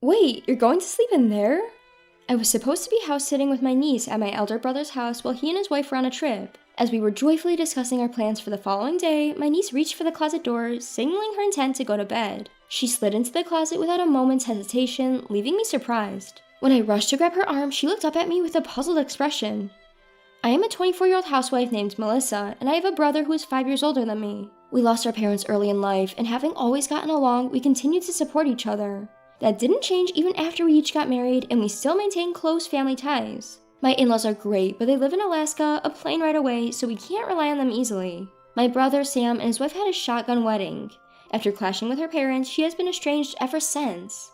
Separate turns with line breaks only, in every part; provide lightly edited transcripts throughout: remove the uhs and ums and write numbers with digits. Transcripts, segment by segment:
Wait, you're going to sleep in there? I was supposed to be house-sitting with my niece at my elder brother's house while he and his wife were on a trip. As we were joyfully discussing our plans for the following day, my niece reached for the closet door, signaling her intent to go to bed. She slid into the closet without a moment's hesitation, leaving me surprised. When I rushed to grab her arm, she looked up at me with a puzzled expression. I am a 24-year-old housewife named Melissa, and I have a brother who is 5 years older than me. We lost our parents early in life, and having always gotten along, we continued to support each other. That didn't change even after we each got married, and we still maintain close family ties. My in-laws are great, but they live in Alaska, a plane ride away, so we can't rely on them easily. My brother, Sam, and his wife had a shotgun wedding. After clashing with her parents, she has been estranged ever since.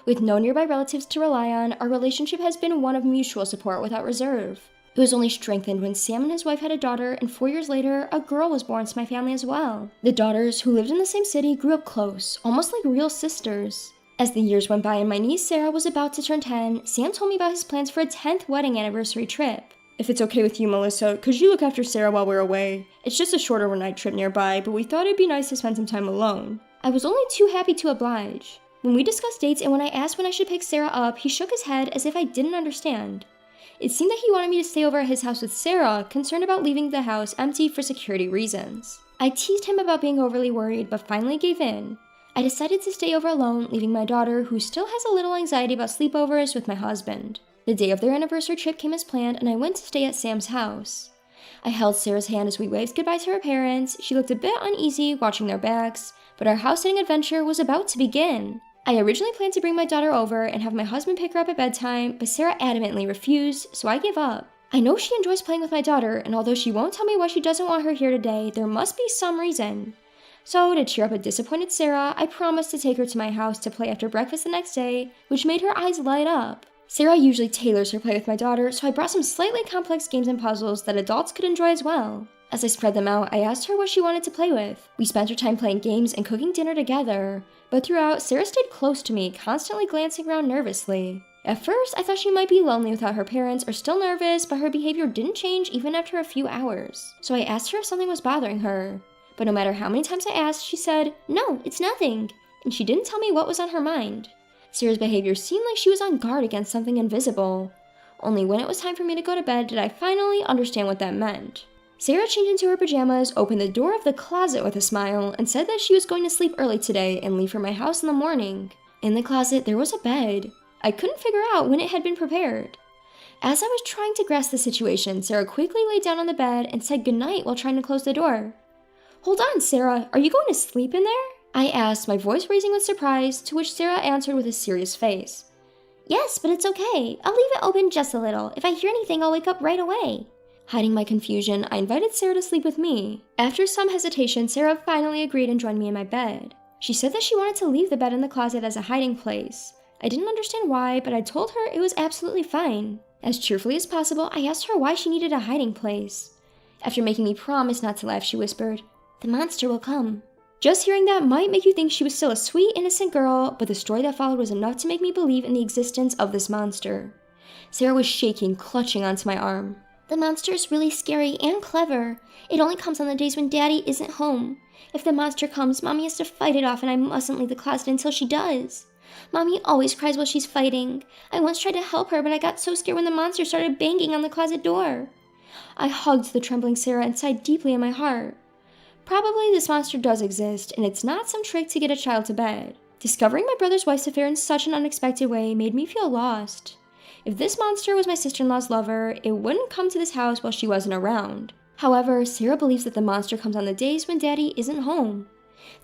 With no nearby relatives to rely on, our relationship has been one of mutual support without reserve. It was only strengthened when Sam and his wife had a daughter, and 4 years later, a girl was born to my family as well. The daughters, who lived in the same city, grew up close, almost like real sisters. As the years went by and my niece Sarah was about to turn 10, Sam told me about his plans for a 10th wedding anniversary trip. If it's okay with you, Melissa, could you look after Sarah while we're away? It's just a short overnight trip nearby, but we thought it'd be nice to spend some time alone. I was only too happy to oblige. When we discussed dates and when I asked when I should pick Sarah up, he shook his head as if I didn't understand. It seemed that he wanted me to stay over at his house with Sarah, concerned about leaving the house empty for security reasons. I teased him about being overly worried, but finally gave in. I decided to stay over alone, leaving my daughter, who still has a little anxiety about sleepovers, with my husband. The day of their anniversary trip came as planned, and I went to stay at Sam's house. I held Sarah's hand as we waved goodbye to her parents. She looked a bit uneasy, watching their backs, but our house-sitting adventure was about to begin. I originally planned to bring my daughter over and have my husband pick her up at bedtime, but Sarah adamantly refused, so I gave up. I know she enjoys playing with my daughter, and although she won't tell me why she doesn't want her here today, there must be some reason. So, to cheer up a disappointed Sarah, I promised to take her to my house to play after breakfast the next day, which made her eyes light up. Sarah usually tailors her play with my daughter, so I brought some slightly complex games and puzzles that adults could enjoy as well. As I spread them out, I asked her what she wanted to play with. We spent her time playing games and cooking dinner together, but throughout, Sarah stayed close to me, constantly glancing around nervously. At first, I thought she might be lonely without her parents or still nervous, but her behavior didn't change even after a few hours. So I asked her if something was bothering her. But no matter how many times I asked, she said, "No, it's nothing," and she didn't tell me what was on her mind. Sarah's behavior seemed like she was on guard against something invisible. Only when it was time for me to go to bed did I finally understand what that meant. Sarah changed into her pajamas, opened the door of the closet with a smile, and said that she was going to sleep early today and leave for my house in the morning. In the closet, there was a bed. I couldn't figure out when it had been prepared. As I was trying to grasp the situation, Sarah quickly laid down on the bed and said goodnight while trying to close the door. "Hold on, Sarah, are you going to sleep in there?" I asked, my voice raising with surprise, to which Sarah answered with a serious face. "Yes, but it's okay. I'll leave it open just a little. If I hear anything, I'll wake up right away." Hiding my confusion, I invited Sarah to sleep with me. After some hesitation, Sarah finally agreed and joined me in my bed. She said that she wanted to leave the bed in the closet as a hiding place. I didn't understand why, but I told her it was absolutely fine. As cheerfully as possible, I asked her why she needed a hiding place. After making me promise not to laugh, she whispered, "The monster will come." Just hearing that might make you think she was still a sweet, innocent girl, but the story that followed was enough to make me believe in the existence of this monster. Sarah was shaking, clutching onto my arm. "The monster is really scary and clever. It only comes on the days when Daddy isn't home. If the monster comes, Mommy has to fight it off and I mustn't leave the closet until she does. Mommy always cries while she's fighting. I once tried to help her, but I got so scared when the monster started banging on the closet door." I hugged the trembling Sarah and sighed deeply in my heart. Probably this monster does exist, and it's not some trick to get a child to bed. Discovering my brother's wife's affair in such an unexpected way made me feel lost. If this monster was my sister-in-law's lover, it wouldn't come to this house while she wasn't around. However, Sarah believes that the monster comes on the days when Daddy isn't home.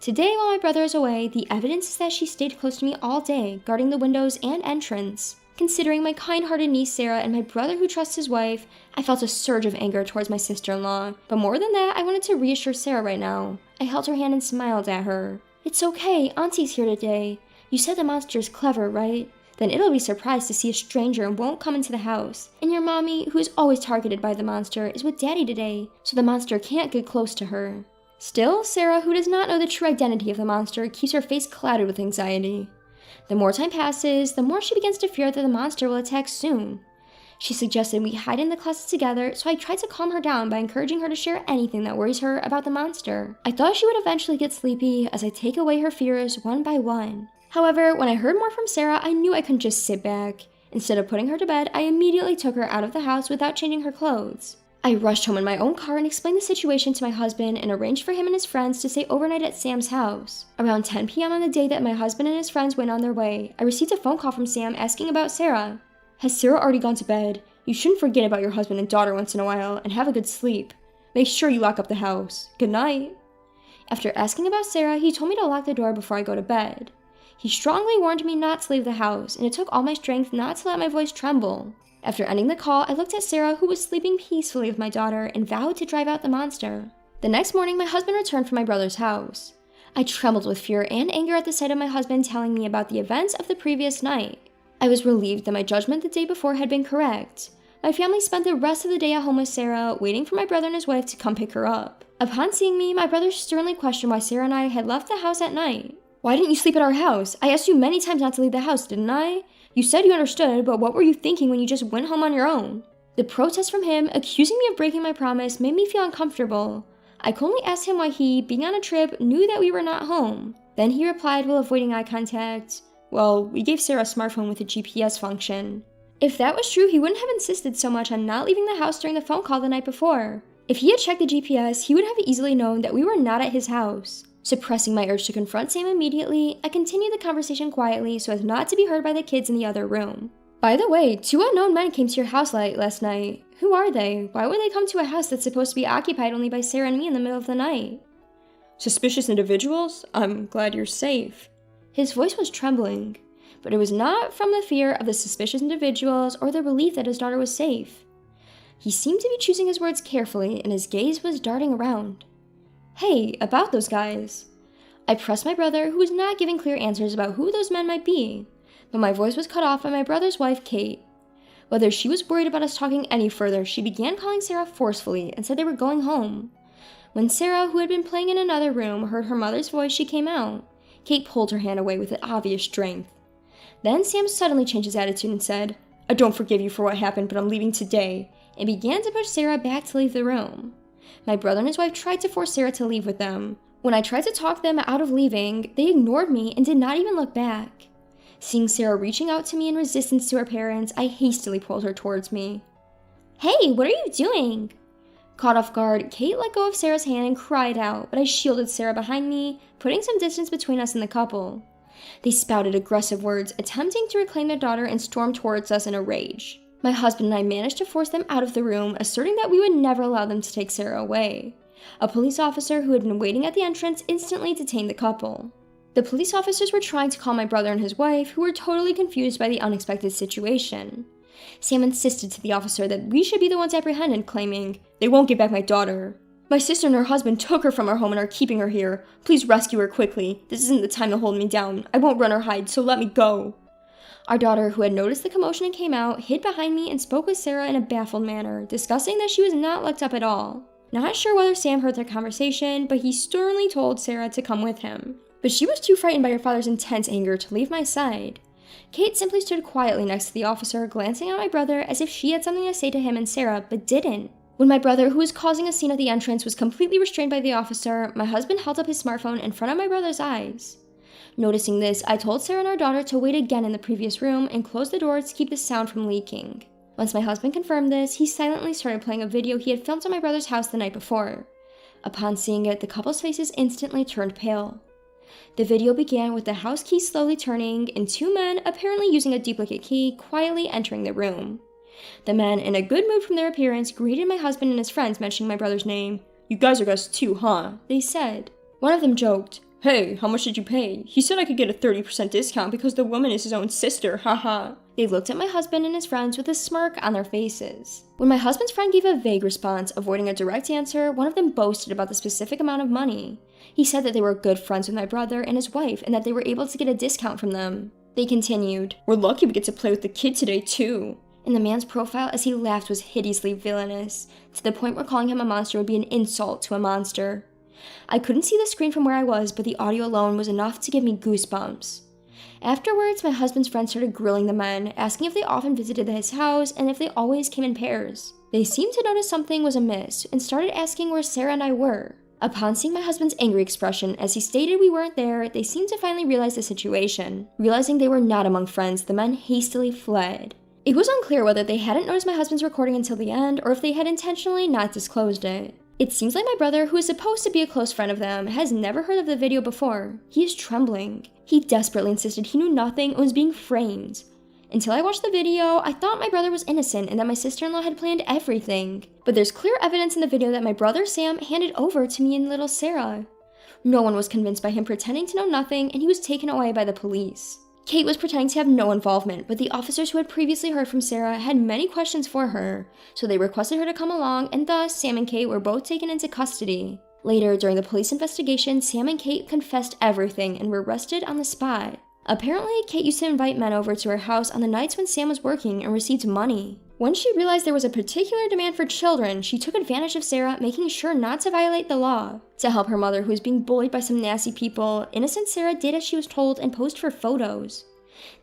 Today, while my brother is away, the evidence is that she stayed close to me all day, guarding the windows and entrance. Considering my kind-hearted niece Sarah and my brother who trusts his wife, I felt a surge of anger towards my sister-in-law. But more than that, I wanted to reassure Sarah right now. I held her hand and smiled at her. "It's okay, Auntie's here today. You said the monster is clever, right? Then it'll be surprised to see a stranger and won't come into the house. And your mommy, who is always targeted by the monster, is with Daddy today, so the monster can't get close to her." Still, Sarah, who does not know the true identity of the monster, keeps her face clouded with anxiety. The more time passes, the more she begins to fear that the monster will attack soon. She suggested we hide in the closet together, so I tried to calm her down by encouraging her to share anything that worries her about the monster. I thought she would eventually get sleepy as I take away her fears one by one. However, when I heard more from Sarah, I knew I couldn't just sit back. Instead of putting her to bed, I immediately took her out of the house without changing her clothes. I rushed home in my own car and explained the situation to my husband and arranged for him and his friends to stay overnight at Sam's house. Around 10 p.m. on the day that my husband and his friends went on their way, I received a phone call from Sam asking about Sarah. "Has Sarah already gone to bed? You shouldn't forget about your husband and daughter once in a while, and have a good sleep. Make sure you lock up the house. Good night." After asking about Sarah, he told me to lock the door before I go to bed. He strongly warned me not to leave the house, and it took all my strength not to let my voice tremble. After ending the call, I looked at Sarah, who was sleeping peacefully with my daughter, and vowed to drive out the monster. The next morning, my husband returned from my brother's house. I trembled with fear and anger at the sight of my husband telling me about the events of the previous night. I was relieved that my judgment the day before had been correct. My family spent the rest of the day at home with Sarah, waiting for my brother and his wife to come pick her up. Upon seeing me, my brother sternly questioned why Sarah and I had left the house at night. "Why didn't you sleep at our house? I asked you many times not to leave the house, didn't I? You said you understood, but what were you thinking when you just went home on your own?" The protest from him, accusing me of breaking my promise, made me feel uncomfortable. I coldly asked him why he, being on a trip, knew that we were not home. Then he replied while avoiding eye contact, "Well, we gave Sarah a smartphone with a GPS function." If that was true, he wouldn't have insisted so much on not leaving the house during the phone call the night before. If he had checked the GPS, he would have easily known that we were not at his house. Suppressing my urge to confront Sam immediately, I continued the conversation quietly so as not to be heard by the kids in the other room. "By the way, 2 unknown men came to your house late last night. Who are they? Why would they come to a house that's supposed to be occupied only by Sarah and me in the middle of the night?" "Suspicious individuals? I'm glad you're safe." His voice was trembling, but it was not from the fear of the suspicious individuals or the relief that his daughter was safe. He seemed to be choosing his words carefully, and his gaze was darting around. "Hey, about those guys." I pressed my brother, who was not giving clear answers about who those men might be, but my voice was cut off by my brother's wife, Kate. Whether she was worried about us talking any further, she began calling Sarah forcefully and said they were going home. When Sarah, who had been playing in another room, heard her mother's voice, she came out. Kate pulled her hand away with obvious strength. Then Sam suddenly changed his attitude and said, "I don't forgive you for what happened, but I'm leaving today," and began to push Sarah back to leave the room. My brother and his wife tried to force Sarah to leave with them. When I tried to talk them out of leaving, they ignored me and did not even look back. Seeing Sarah reaching out to me in resistance to her parents, I hastily pulled her towards me. "Hey, what are you doing?" Caught off guard, Kate let go of Sarah's hand and cried out, but I shielded Sarah behind me, putting some distance between us and the couple. They spouted aggressive words, attempting to reclaim their daughter, and stormed towards us in a rage. My husband and I managed to force them out of the room, asserting that we would never allow them to take Sarah away. A police officer who had been waiting at the entrance instantly detained the couple. The police officers were trying to call my brother and his wife, who were totally confused by the unexpected situation. Sam insisted to the officer that we should be the ones apprehended, claiming, "They won't get back my daughter. My sister and her husband took her from our home and are keeping her here. Please rescue her quickly. This isn't the time to hold me down. I won't run or hide, so let me go." Our daughter, who had noticed the commotion and came out, hid behind me and spoke with Sarah in a baffled manner, discussing that she was not looked up at all. Not sure whether Sam heard their conversation, but he sternly told Sarah to come with him. But she was too frightened by her father's intense anger to leave my side. Kate simply stood quietly next to the officer, glancing at my brother as if she had something to say to him and Sarah, but didn't. When my brother, who was causing a scene at the entrance, was completely restrained by the officer, my husband held up his smartphone in front of my brother's eyes. Noticing this, I told Sarah and our daughter to wait again in the previous room and close the doors to keep the sound from leaking. Once my husband confirmed this, he silently started playing a video he had filmed at my brother's house the night before. Upon seeing it, the couple's faces instantly turned pale. The video began with the house key slowly turning and 2 men, apparently using a duplicate key, quietly entering the room. The men, in a good mood from their appearance, greeted my husband and his friends, mentioning my brother's name. "You guys are guests too, huh?" they said. One of them joked, "Hey, how much did you pay? He said I could get a 30% discount because the woman is his own sister, haha." They looked at my husband and his friends with a smirk on their faces. When my husband's friend gave a vague response, avoiding a direct answer, one of them boasted about the specific amount of money. He said that they were good friends with my brother and his wife and that they were able to get a discount from them. They continued, "We're lucky we get to play with the kid today, too." And the man's profile as he laughed was hideously villainous, to the point where calling him a monster would be an insult to a monster. I couldn't see the screen from where I was, but the audio alone was enough to give me goosebumps. Afterwards, my husband's friend started grilling the men, asking if they often visited his house and if they always came in pairs. They seemed to notice something was amiss and started asking where Sarah and I were. Upon seeing my husband's angry expression as he stated we weren't there, they seemed to finally realize the situation. Realizing they were not among friends, the men hastily fled. It was unclear whether they hadn't noticed my husband's recording until the end or if they had intentionally not disclosed it. It seems like my brother, who is supposed to be a close friend of them, has never heard of the video before. He is trembling. He desperately insisted he knew nothing and was being framed. Until I watched the video, I thought my brother was innocent and that my sister-in-law had planned everything. But there's clear evidence in the video that my brother Sam handed over to me and little Sarah. No one was convinced by him pretending to know nothing, and he was taken away by the police. Kate was pretending to have no involvement, but the officers who had previously heard from Sarah had many questions for her, so they requested her to come along, and thus Sam and Kate were both taken into custody. Later, during the police investigation, Sam and Kate confessed everything and were arrested on the spot. Apparently, Kate used to invite men over to her house on the nights when Sam was working and received money. Once she realized there was a particular demand for children, she took advantage of Sarah, making sure not to violate the law. To help her mother, who was being bullied by some nasty people, innocent Sarah did as she was told and posed for photos.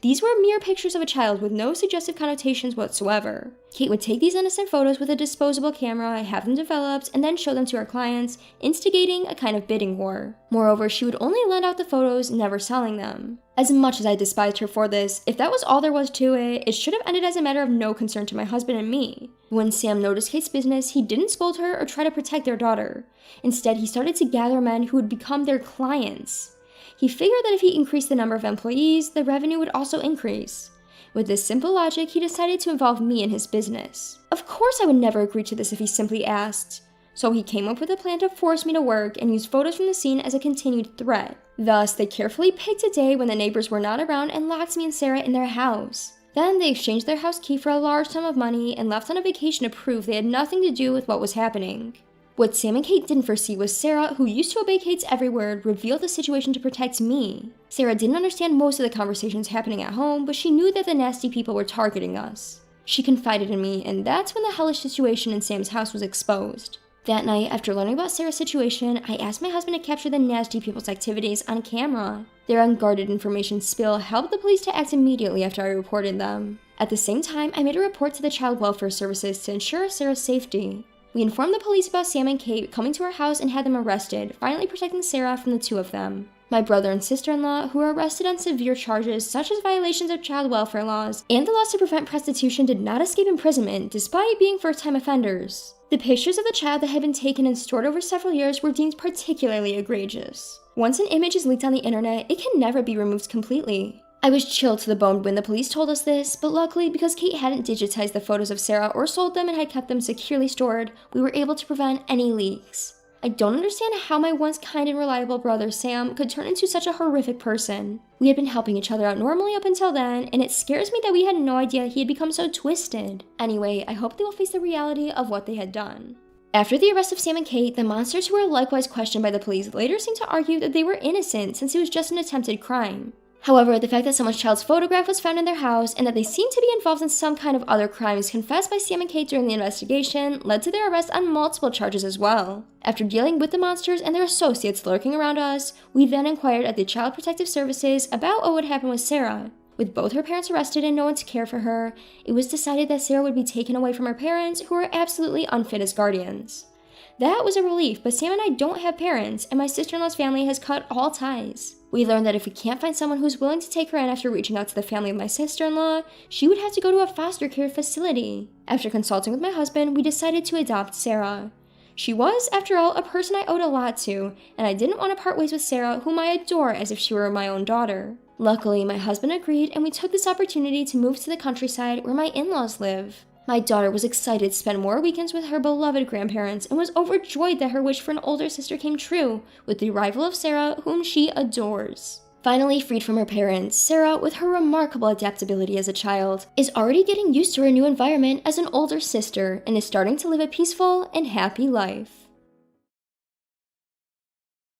These were mere pictures of a child with no suggestive connotations whatsoever. Kate would take these innocent photos with a disposable camera, have them developed, and then show them to her clients, instigating a kind of bidding war. Moreover, she would only lend out the photos, never selling them. As much as I despised her for this, if that was all there was to it, it should have ended as a matter of no concern to my husband and me. When Sam noticed Kate's business, he didn't scold her or try to protect their daughter. Instead, he started to gather men who would become their clients. He figured that if he increased the number of employees, the revenue would also increase. With this simple logic, he decided to involve me in his business. Of course I would never agree to this if he simply asked. So he came up with a plan to force me to work and used photos from the scene as a continued threat. Thus, they carefully picked a day when the neighbors were not around and locked me and Sarah in their house. Then they exchanged their house key for a large sum of money and left on a vacation to prove they had nothing to do with what was happening. What Sam and Kate didn't foresee was Sarah, who used to obey Kate's every word, revealed the situation to protect me. Sarah didn't understand most of the conversations happening at home, but she knew that the nasty people were targeting us. She confided in me, and that's when the hellish situation in Sam's house was exposed. That night, after learning about Sarah's situation, I asked my husband to capture the nasty people's activities on camera. Their unguarded information spill helped the police to act immediately after I reported them. At the same time, I made a report to the Child Welfare Services to ensure Sarah's safety. We informed the police about Sam and Kate coming to our house and had them arrested, finally protecting Sarah from the two of them. My brother and sister-in-law, who were arrested on severe charges such as violations of child welfare laws and the laws to prevent prostitution, did not escape imprisonment despite being first-time offenders. The pictures of the child that had been taken and stored over several years were deemed particularly egregious. Once an image is leaked on the internet, it can never be removed completely. I was chilled to the bone when the police told us this, but luckily, because Kate hadn't digitized the photos of Sarah or sold them and had kept them securely stored, we were able to prevent any leaks. I don't understand how my once kind and reliable brother Sam could turn into such a horrific person. We had been helping each other out normally up until then, and it scares me that we had no idea he had become so twisted. Anyway, I hope they will face the reality of what they had done. After the arrest of Sam and Kate, the monsters who were likewise questioned by the police later seemed to argue that they were innocent since it was just an attempted crime. However, the fact that someone's child's photograph was found in their house and that they seemed to be involved in some kind of other crimes confessed by Sam and Kate during the investigation led to their arrest on multiple charges as well. After dealing with the monsters and their associates lurking around us, we then inquired at the Child Protective Services about what would happen with Sarah. With both her parents arrested and no one to care for her, it was decided that Sarah would be taken away from her parents, who were absolutely unfit as guardians. That was a relief, but Sam and I don't have parents, and my sister-in-law's family has cut all ties. We learned that if we can't find someone who's willing to take her in after reaching out to the family of my sister-in-law, she would have to go to a foster care facility. After consulting with my husband, we decided to adopt Sarah. She was, after all, a person I owed a lot to, and I didn't want to part ways with Sarah, whom I adore as if she were my own daughter. Luckily, my husband agreed, and we took this opportunity to move to the countryside where my in-laws live. My daughter was excited to spend more weekends with her beloved grandparents and was overjoyed that her wish for an older sister came true with the arrival of Sarah, whom she adores. Finally freed from her parents, Sarah, with her remarkable adaptability as a child, is already getting used to her new environment as an older sister and is starting to live a peaceful and happy life.